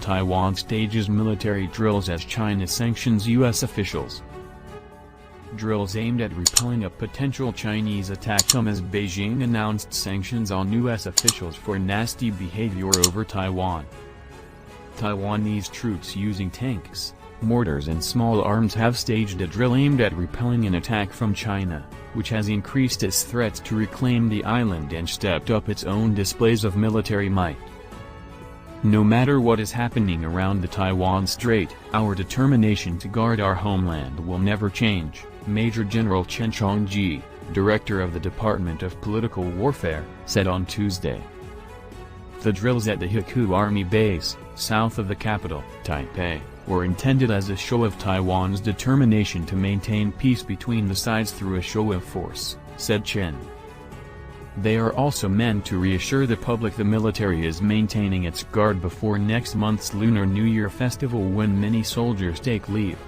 Taiwan stages military drills as China sanctions U.S. officials. Drills aimed at repelling a potential Chinese attack come as Beijing announced sanctions on U.S. officials for nasty behavior over Taiwan. Taiwanese troops using tanks, mortars and small arms have staged a drill aimed at repelling an attack from China, which has increased its threats to reclaim the island and stepped up its own displays of military might. No matter what is happening around the Taiwan Strait, our determination to guard our homeland will never change, Major General Chen Chongji, director of the Department of Political Warfare, said on Tuesday. The drills at the Hiku Army Base, south of the capital, Taipei, were intended as a show of Taiwan's determination to maintain peace between the sides through a show of force, said Chen. They are also meant to reassure the public the military is maintaining its guard before next month's Lunar New Year festival when many soldiers take leave.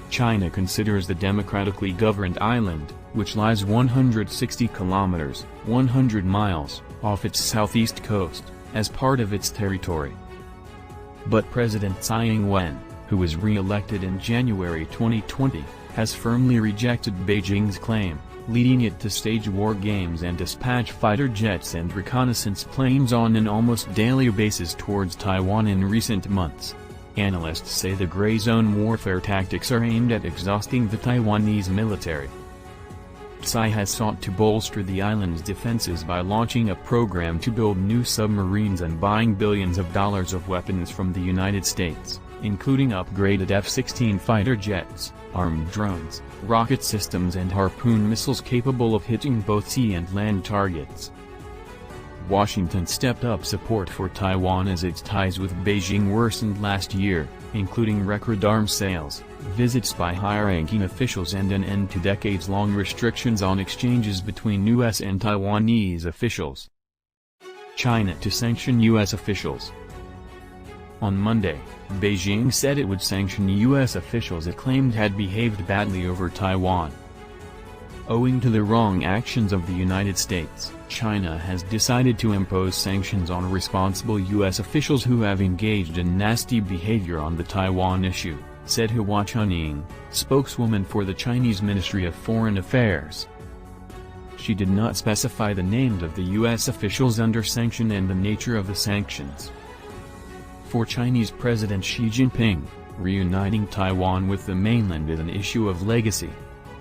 China considers the democratically governed island, which lies 160 kilometers, 100 miles, off its southeast coast, as part of its territory. But President Tsai Ing-wen, who was re-elected in January 2020, has firmly rejected Beijing's claim, leading it to stage war games and dispatch fighter jets and reconnaissance planes on an almost daily basis towards Taiwan in recent months. Analysts say the gray zone warfare tactics are aimed at exhausting the Taiwanese military. Tsai has sought to bolster the island's defenses by launching a program to build new submarines and buying billions of dollars of weapons from the United States, including upgraded F-16 fighter jets, armed drones, rocket systems and Harpoon missiles capable of hitting both sea and land targets. Washington stepped up support for Taiwan as its ties with Beijing worsened last year, including record arms sales, visits by high-ranking officials and an end to decades-long restrictions on exchanges between U.S. and Taiwanese officials. China to sanction U.S. officials. On Monday, Beijing said it would sanction U.S. officials it claimed had behaved badly over Taiwan. Owing to the wrong actions of the United States, China has decided to impose sanctions on responsible U.S. officials who have engaged in nasty behavior on the Taiwan issue, said Hua Chunying, spokeswoman for the Chinese Ministry of Foreign Affairs. She did not specify the names of the U.S. officials under sanction and the nature of the sanctions. For Chinese President Xi Jinping, reuniting Taiwan with the mainland is an issue of legacy.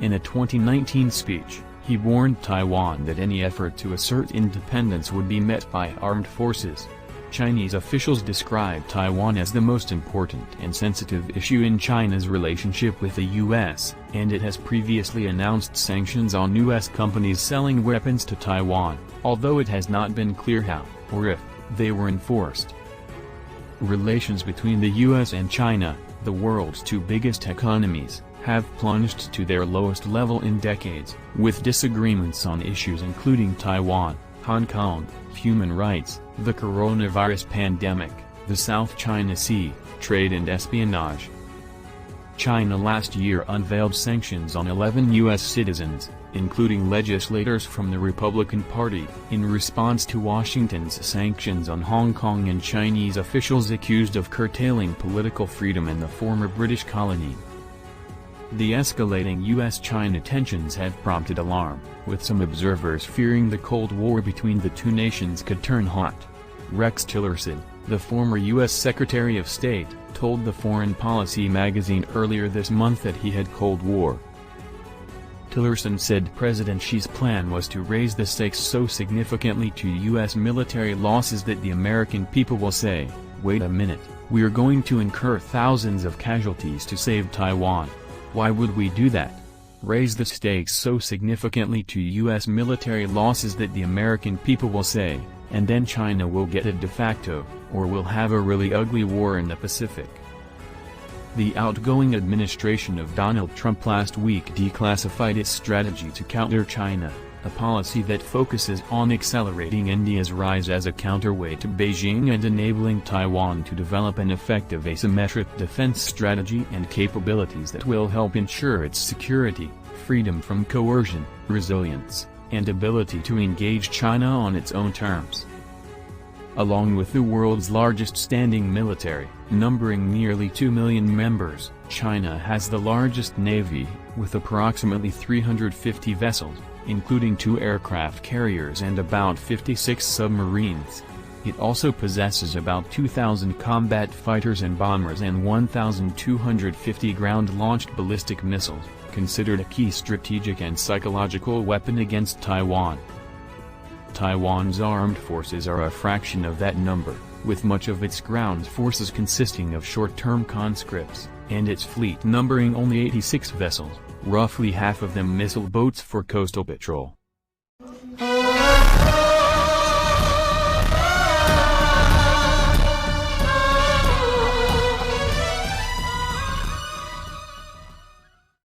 In a 2019 speech, he warned Taiwan that any effort to assert independence would be met by armed forces. Chinese officials described Taiwan as the most important and sensitive issue in China's relationship with the U.S., and it has previously announced sanctions on U.S. companies selling weapons to Taiwan, although it has not been clear how, or if, they were enforced. Relations between the U.S. and China, the world's two biggest economies, have plunged to their lowest level in decades, with disagreements on issues including Taiwan, Hong Kong, human rights, the coronavirus pandemic, the South China Sea, trade and espionage. China last year unveiled sanctions on 11 U.S. citizens, including legislators from the Republican Party, in response to Washington's sanctions on Hong Kong and Chinese officials accused of curtailing political freedom in the former British colony. The escalating U.S.-China tensions have prompted alarm, with some observers fearing the Cold War between the two nations could turn hot. Rex Tillerson, the former U.S. Secretary of State, told the Foreign Policy magazine earlier this month that he had Cold War. Tillerson said President Xi's plan was to raise the stakes so significantly to U.S. military losses that the American people will say, "Wait a minute, we're going to incur thousands of casualties to save Taiwan. Why would we do that? Raise the stakes so significantly to U.S. military losses that the American people will say, and then China will get a de facto, or we'll have a really ugly war in the Pacific." The outgoing administration of Donald Trump last week declassified its strategy to counter China, a policy that focuses on accelerating India's rise as a counterweight to Beijing and enabling Taiwan to develop an effective asymmetric defense strategy and capabilities that will help ensure its security, freedom from coercion, resilience, and ability to engage China on its own terms. Along with the world's largest standing military, numbering nearly 2 million members, China has the largest navy, with approximately 350 vessels, including 2 aircraft carriers and about 56 submarines. It also possesses about 2,000 combat fighters and bombers and 1,250 ground-launched ballistic missiles, considered a key strategic and psychological weapon against Taiwan. Taiwan's armed forces are a fraction of that number, with much of its ground forces consisting of short-term conscripts, and its fleet numbering only 86 vessels, roughly half of them missile boats for coastal patrol.